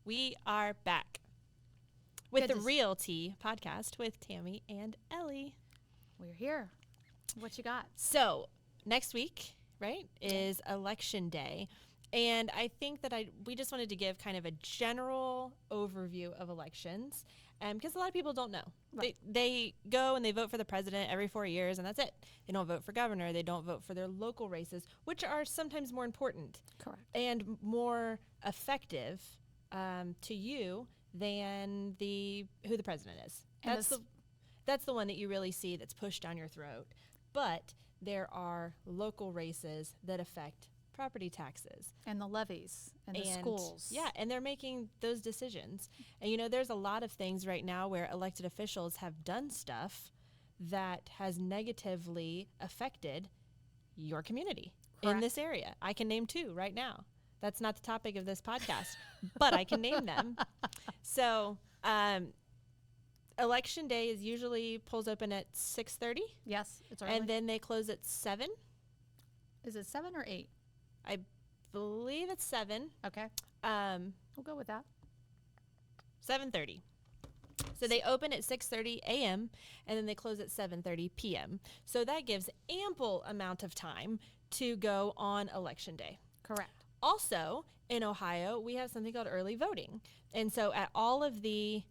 We are back with Good the Real Tea podcast with Tammy and Ellie. We're here. What you got? So next week, right, is election day. And I think that we just wanted to give kind of a general overview of elections because a lot of people don't know. Right. They go and they vote for the president every 4 years, and that's it. They don't vote for governor. They don't vote for their local races, which are sometimes more important. Correct. And more effective to you than who the president is. And That's the one that you really see that's pushed down your throat. But there are local races that affect property taxes and the levies and the schools. Yeah, and they're making those decisions. And there's a lot of things right now where elected officials have done stuff that has negatively affected your community in this area. I can name 2 right now. That's not the topic of this podcast, but I can name them. So, election day is usually polls open at 6:30. Yes, it's early. And then they close at 7. Is it 7 or 8? I believe it's 7. Okay. We'll go with that. 7:30. So they open at 6:30 a.m. and then they close at 7:30 p.m. So that gives ample amount of time to go on election day. Correct. Also, in Ohio, we have something called early voting. And so at all of the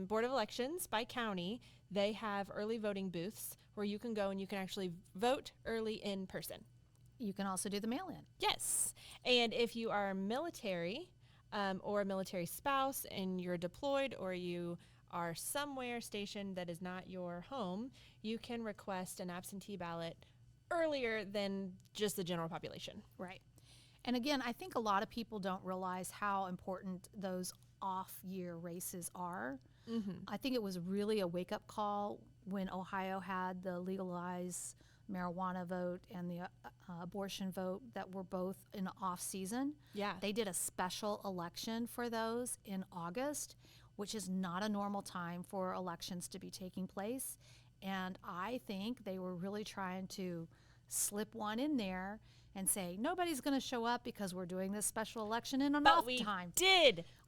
Board of Elections by county, they have early voting booths where you can go and you can actually vote early in person. You can also do the mail-in. Yes. And if you are military or a military spouse and you're deployed or you are somewhere stationed that is not your home, you can request an absentee ballot earlier than just the general population. Right. And again, I think a lot of people don't realize how important those off-year races are. Mm-hmm. I think it was really a wake-up call when Ohio had the legalized marijuana vote and the abortion vote that were both in off-season. Yeah. They did a special election for those in August, which is not a normal time for elections to be taking place. And I think they were really trying to slip one in there and say, nobody's going to show up because we're doing this special election in an off time.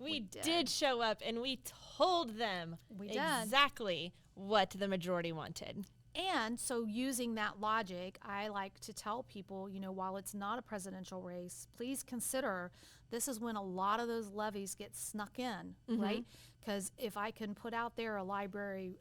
We did show up, and we told them exactly what the majority wanted. And so using that logic, I like to tell people, while it's not a presidential race, please consider this is when a lot of those levies get snuck in, right? Because if I can put out there a library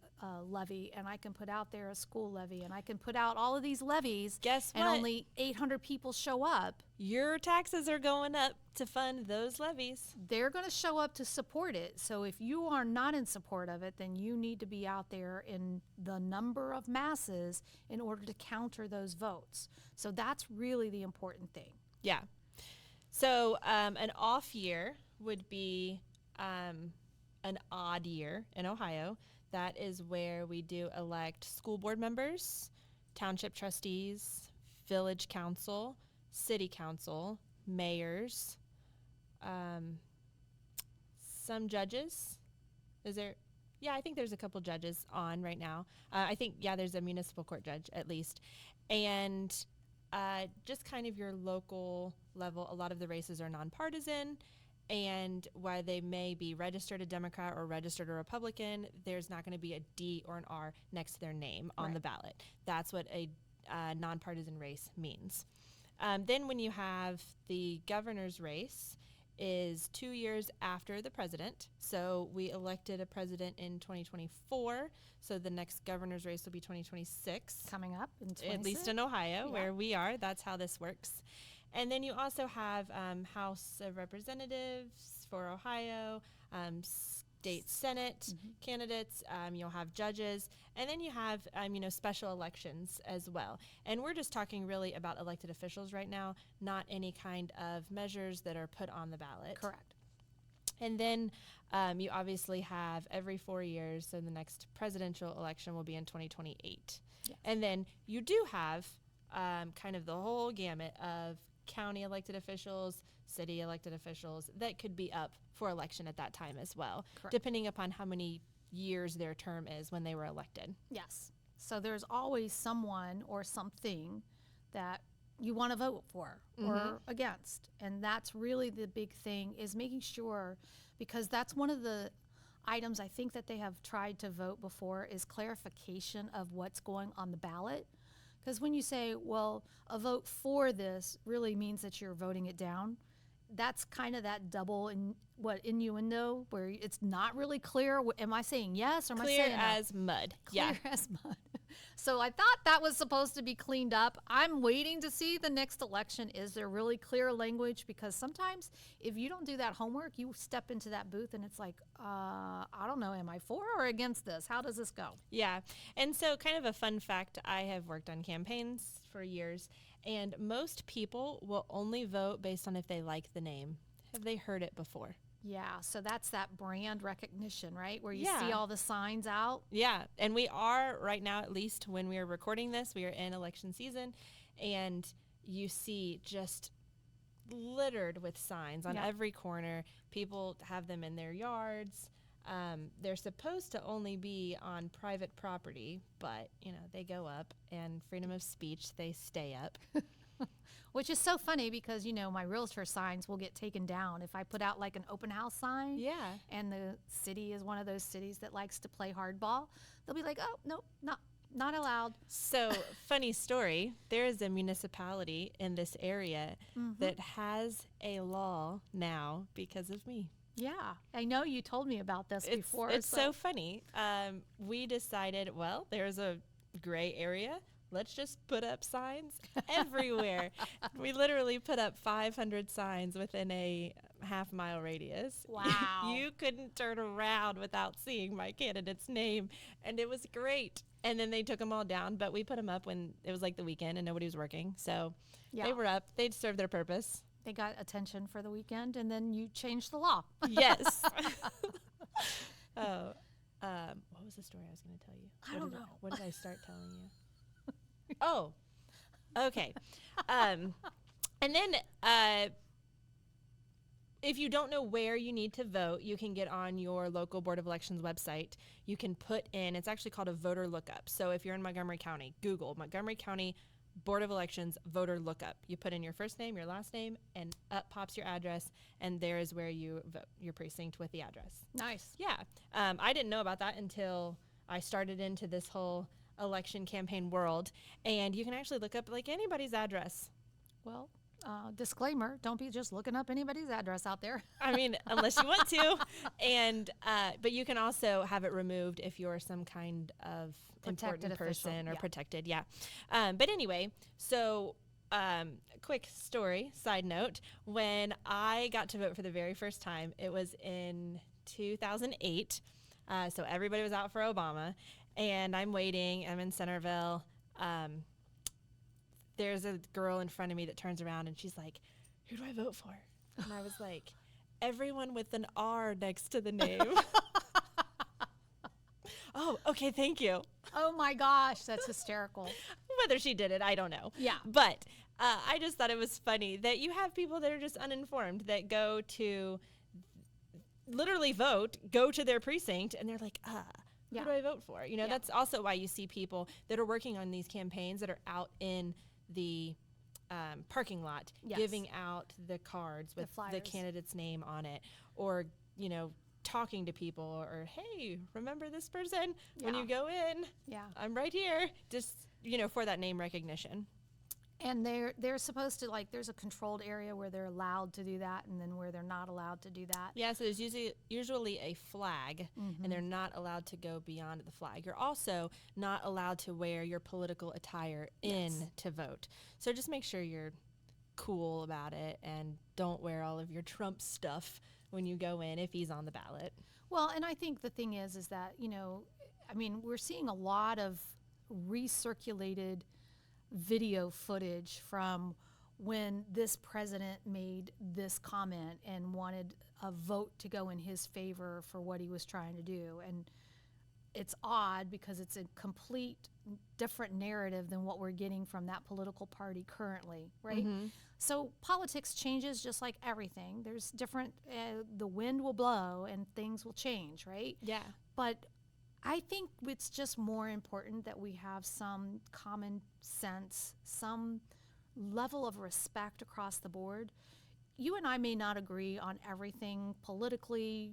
levy, and I can put out there a school levy, and I can put out all of these levies, guess what? And only 800 people show up, your taxes are going up to fund those levies. They're going to show up to support it. So if you are not in support of it, then you need to be out there in the number of masses in order to counter those votes. So that's really the important thing. Yeah. So an off year would be an odd year in Ohio. That is where we do elect school board members, township trustees, village council, city council, mayors, some judges. Is there? Yeah, I think there's a couple judges on right now. I think, there's a municipal court judge at least. And just kind of your local level, a lot of the races are nonpartisan. And while they may be registered a Democrat or registered a Republican, there's not going to be a D or an R next to their name on the ballot. That's what a nonpartisan race means. Then when you have the governor's race is 2 years after the president. So we elected a president in 2024. So the next governor's race will be 2026. Coming up in 2026. At least in Ohio, where we are. That's how this works. And then you also have House of Representatives for Ohio, state Senate candidates. You'll have judges, and then you have special elections as well. And we're just talking really about elected officials right now, not any kind of measures that are put on the ballot. Correct. And then you obviously have every 4 years, so the next presidential election will be in 2028. Yes. And then you do have kind of the whole gamut of county elected officials, city elected officials that could be up for election at that time as well, depending upon how many years their term is when they were elected. Yes. So there's always someone or something that you want to vote for or against. And that's really the big thing, is making sure, because that's one of the items I think that they have tried to vote before, is clarification of what's going on the ballot. Because when you say, well, a vote for this really means that you're voting it down, that's kind of that double innuendo where it's not really clear. Am I saying yes or am I Clear saying no? as mud. Clear as mud. So I thought that was supposed to be cleaned up. I'm waiting to see the next election. Is there really clear language? Because sometimes if you don't do that homework, you step into that booth and it's like, I don't know, am I for or against this? How does this go? Yeah. And so, kind of a fun fact, I have worked on campaigns for years, and most people will only vote based on if they like the name. Have they heard it before? Yeah, so that's that brand recognition, right? Where you Yeah. see all the signs out. Yeah. And we are right now, at least when we are recording this, we are in election season, and you see just littered with signs on Yeah. every corner. People have them in their yards. They're supposed to only be on private property, but they go up, and freedom of speech, they stay up. Which is so funny because, my realtor signs will get taken down if I put out like an open house sign. Yeah. And the city is one of those cities that likes to play hardball. They'll be like, oh, no, not allowed. So, funny story, there is a municipality in this area that has a law now because of me. Yeah, I know you told me about this before. It's so funny. We decided, well, there's a gray area. Let's just put up signs everywhere. We literally put up 500 signs within a half-mile radius. Wow. You couldn't turn around without seeing my candidate's name, and it was great. And then they took them all down, but we put them up when it was like the weekend and nobody was working. So they were up. They'd served their purpose. They got attention for the weekend, and then you changed the law. Yes. What was the story I was going to tell you? I don't know. What did I start telling you? Oh, okay. And then if you don't know where you need to vote, you can get on your local Board of Elections website. You can put in, it's actually called a voter lookup. So if you're in Montgomery County, Google Montgomery County Board of Elections voter lookup. You put in your first name, your last name, and up pops your address, and there is where you vote, your precinct with the address. Nice. Yeah. I didn't know about that until I started into this whole election campaign world, and you can actually look up like anybody's address. Well, disclaimer, don't be just looking up anybody's address out there. I mean, unless you want to. And but you can also have it removed if you're some kind of Protected important person official, or yeah. protected. Yeah. But anyway, so quick story, side note, when I got to vote for the very first time, it was in 2008. So everybody was out for Obama, and I'm waiting. I'm in Centerville. There's a girl in front of me that turns around and she's like, "Who do I vote for?" And I was like, "Everyone with an R next to the name." Oh, okay, thank you. Oh my gosh, that's hysterical. Whether she did it, I don't know. Yeah. But I just thought it was funny that you have people that are just uninformed that go to literally vote, go to their precinct, and they're like, Yeah. who do I vote for? You know, that's also why you see people that are working on these campaigns that are out in the parking lot, Yes. giving out the cards with the flyers. candidate's name on it, or, talking to people, or, hey, remember this person? When Yeah. you go in, Yeah. I'm right here. Just, for that name recognition. And they're supposed to, like, there's a controlled area where they're allowed to do that, and then where they're not allowed to do that. Yeah, so there's usually a flag, and they're not allowed to go beyond the flag. You're also not allowed to wear your political attire in to vote. So just make sure you're cool about it and don't wear all of your Trump stuff when you go in if he's on the ballot. Well, and I think the thing is that, we're seeing a lot of recirculated video footage from when this president made this comment and wanted a vote to go in his favor for what he was trying to do. And it's odd because it's a complete different narrative than what we're getting from that political party currently, right? So politics changes just like everything. There's different, the wind will blow and things will change, right? Yeah. But I think it's just more important that we have some common sense, some level of respect across the board. You and I may not agree on everything politically,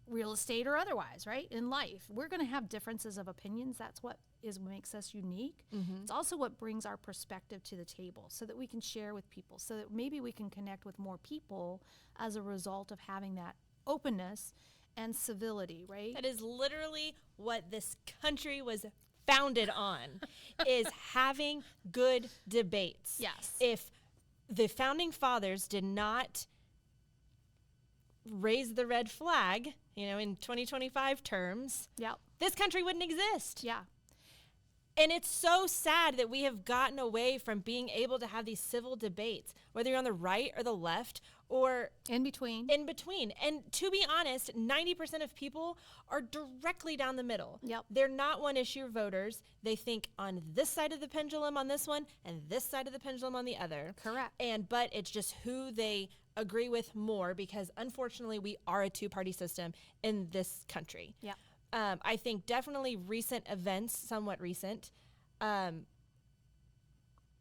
real estate, or otherwise, right? In life, we're going to have differences of opinions. That's what makes us unique. It's also what brings our perspective to the table so that we can share with people, so that maybe we can connect with more people as a result of having that openness and civility, right? That is literally what this country was founded on, is having good debates. Yes. If the founding fathers did not raise the red flag, in 2025 terms, Yep. this country wouldn't exist. Yeah. And it's so sad that we have gotten away from being able to have these civil debates, whether you're on the right or the left or In between. And to be honest, 90% of people are directly down the middle. Yep. They're not one issue voters. They think on this side of the pendulum on this one and this side of the pendulum on the other. Correct. But it's just who they agree with more, because unfortunately we are a two-party system in this country. Yeah. I think definitely recent events, somewhat recent,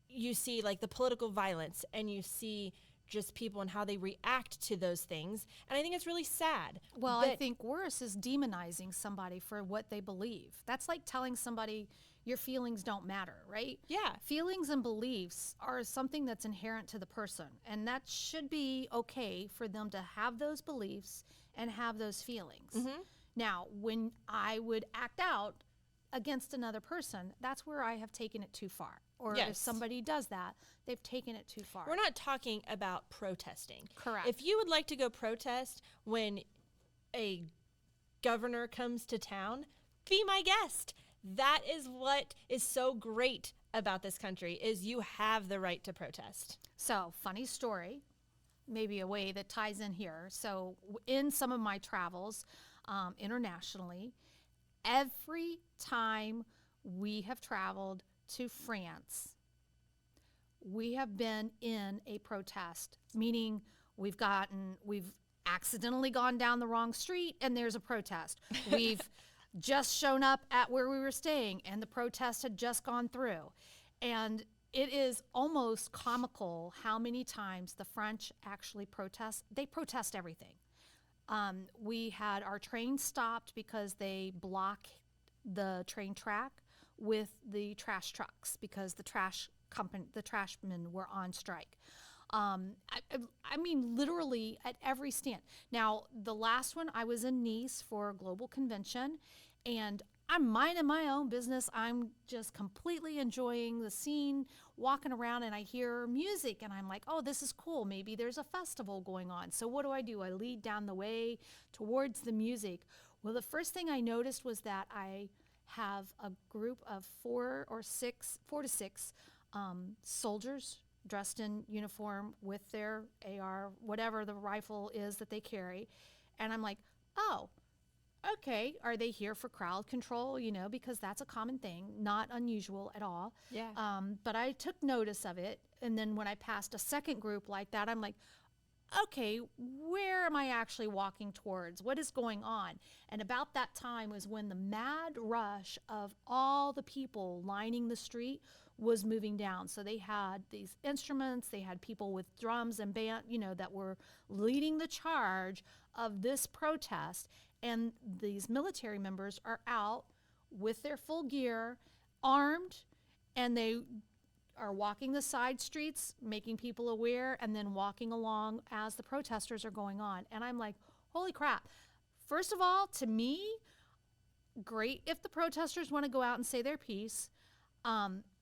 you see like the political violence, and you see just people and how they react to those things. And I think it's really sad. Well, I think worse is demonizing somebody for what they believe. That's like telling somebody your feelings don't matter, right? Yeah. Feelings and beliefs are something that's inherent to the person, and that should be okay for them to have those beliefs and have those feelings. Now, when I would act out against another person, that's where I have taken it too far. Or if somebody does that, they've taken it too far. We're not talking about protesting. Correct. If you would like to go protest when a governor comes to town, be my guest. That is what is so great about this country, is you have the right to protest. So, funny story, maybe a way that ties in here. So, in some of my travels internationally, every time we have traveled to France, we have been in a protest, meaning we've accidentally gone down the wrong street and there's a protest. We've just shown up at where we were staying and the protest had just gone through. And it is almost comical how many times the French actually protest. They protest everything. We had our train stopped because they block the train track with the trash trucks because the trashmen were on strike. I mean, literally at every stand. Now, the last one, I was in Nice for a global convention, and I'm minding my own business. I'm just completely enjoying the scene, walking around, and I hear music, and I'm like, oh, this is cool. Maybe there's a festival going on. So what do? I lead down the way towards the music. Well, the first thing I noticed was that I have a group of 4 to 6 soldiers dressed in uniform with their AR, whatever the rifle is that they carry. And I'm like, oh, okay, are they here for crowd control? Because that's a common thing, not unusual at all. Yeah. But I took notice of it. And then when I passed a second group like that, I'm like, okay, where am I actually walking towards? What is going on? And about that time was when the mad rush of all the people lining the street was moving down. So they had these instruments, they had people with drums and band, that were leading the charge of this protest. And these military members are out with their full gear, armed, and they are walking the side streets, making people aware, and then walking along as the protesters are going on. And I'm like, holy crap. First of all, to me, great if the protesters want to go out and say their piece.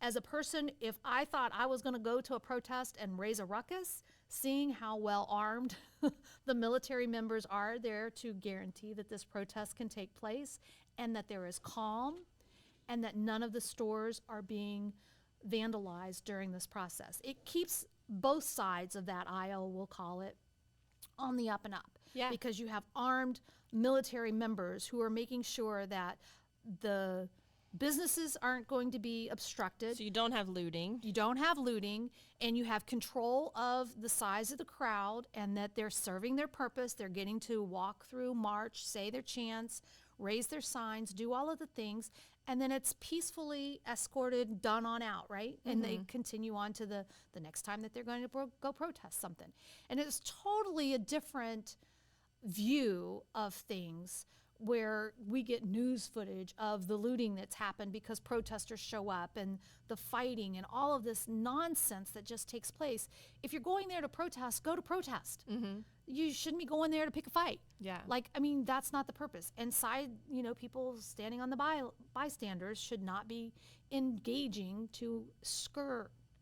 As a person, if I thought I was going to go to a protest and raise a ruckus, seeing how well armed the military members are there to guarantee that this protest can take place and that there is calm and that none of the stores are being vandalized during this process. It keeps both sides of that aisle, we'll call it, on the up and up. Yeah. Because you have armed military members who are making sure that the businesses aren't going to be obstructed. So you don't have looting. You don't have looting, and you have control of the size of the crowd, and that they're serving their purpose. They're getting to walk through, march, say their chants, raise their signs, do all of the things, and then it's peacefully escorted, done on out, right? And they continue on to the next time that they're going to go protest something. And it's totally a different view of things where we get news footage of the looting that's happened because protesters show up and the fighting and all of this nonsense that just takes place. If you're going there to protest, go to protest. You shouldn't be going there to pick a fight. Yeah. Like, I mean, that's not the purpose. And people standing on the bystanders should not be engaging to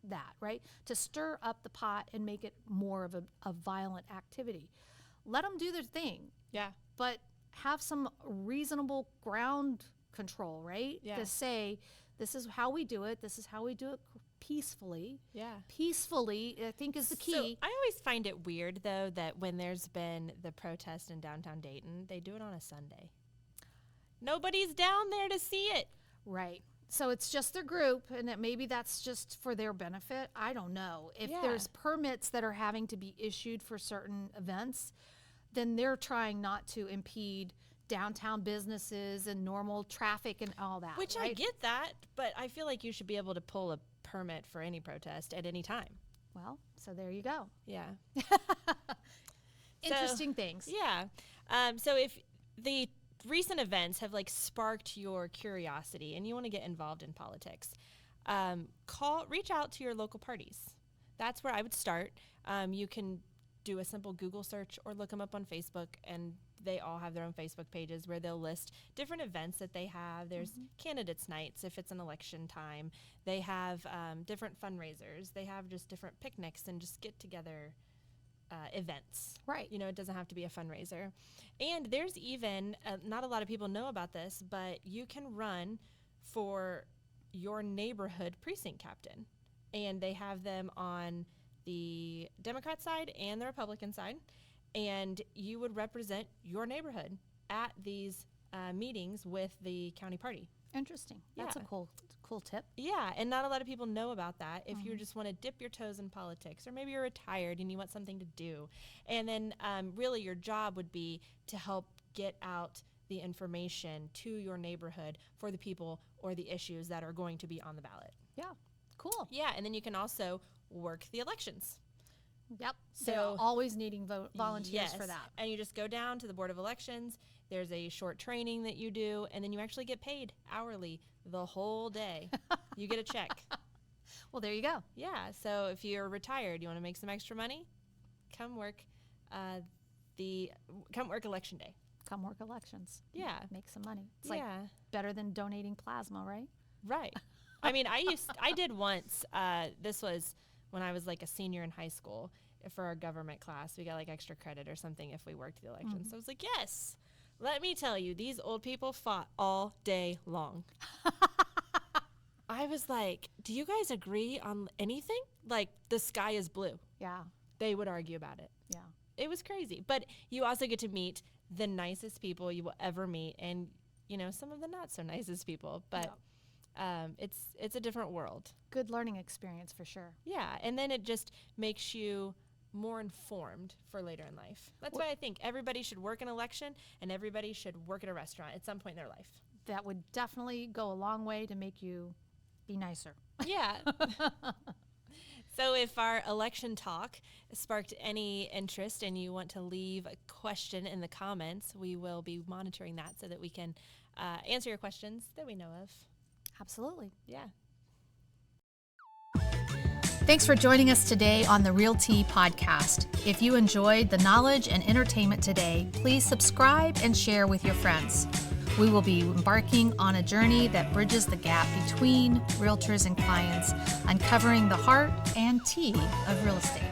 that, right? To stir up the pot and make it more of a violent activity. Let them do their thing. Yeah. But have some reasonable ground control, right? Yeah. To say, this is how we do it. This is how we do it peacefully. Yeah. Peacefully, I think, is the key. So I always find it weird, though, that when there's been the protest in downtown Dayton, they do it on a Sunday. Nobody's down there to see it. Right. So it's just their group, and maybe that's just for their benefit. I don't know. If there's permits that are having to be issued for certain events, then they're trying not to impede downtown businesses and normal traffic and all that. Which right? I get that, but I feel like you should be able to pull a permit for any protest at any time. Well, so there you go. Yeah. Interesting things. Yeah. So if the recent events have sparked your curiosity and you want to get involved in politics, reach out to your local parties. That's where I would start. You can do a simple Google search or look them up on Facebook, and they all have their own Facebook pages where they'll list different events that they have. There's candidates nights if it's an election time. They have different fundraisers. They have just different picnics and just get together events. Right. It doesn't have to be a fundraiser. And there's even, not a lot of people know about this, but you can run for your neighborhood precinct captain. And they have them on the Democrat side and the Republican side, and you would represent your neighborhood at these meetings with the county party. Interesting. That's a cool tip. Yeah, and not a lot of people know about that. If you just want to dip your toes in politics, or maybe you're retired and you want something to do, and then really your job would be to help get out the information to your neighborhood for the people or the issues that are going to be on the ballot. Yeah, cool. Yeah, and then you can also work the elections. Yep. So They're always needing volunteers for that. And you just go down to the Board of Elections. There's a short training that you do, and then you actually get paid hourly the whole day. You get a check. Well, there you go. Yeah. So if you're retired, you want to make some extra money, come work election day. Come work elections. Yeah. Make some money. It's better than donating plasma, right? Right. I mean, I did once. This was when I was a senior in high school. For our government class, we got extra credit or something if we worked the election. So I was like, yes. Let me tell you, these old people fought all day long. I was like, do you guys agree on anything? The sky is blue. Yeah. They would argue about it. Yeah. It was crazy. But you also get to meet the nicest people you will ever meet, and some of the not so nicest people. But it's a different world. Good learning experience for sure. Yeah, and then it just makes you more informed for later in life. That's why I think everybody should work an election, and everybody should work at a restaurant at some point in their life. That would definitely go a long way to make you be nicer. Yeah. So if our election talk sparked any interest and you want to leave a question in the comments, we will be monitoring that so that we can answer your questions that we know of. Absolutely. Yeah. Thanks for joining us today on the Real Tea Podcast. If you enjoyed the knowledge and entertainment today, please subscribe and share with your friends. We will be embarking on a journey that bridges the gap between realtors and clients, uncovering the heart and tea of real estate.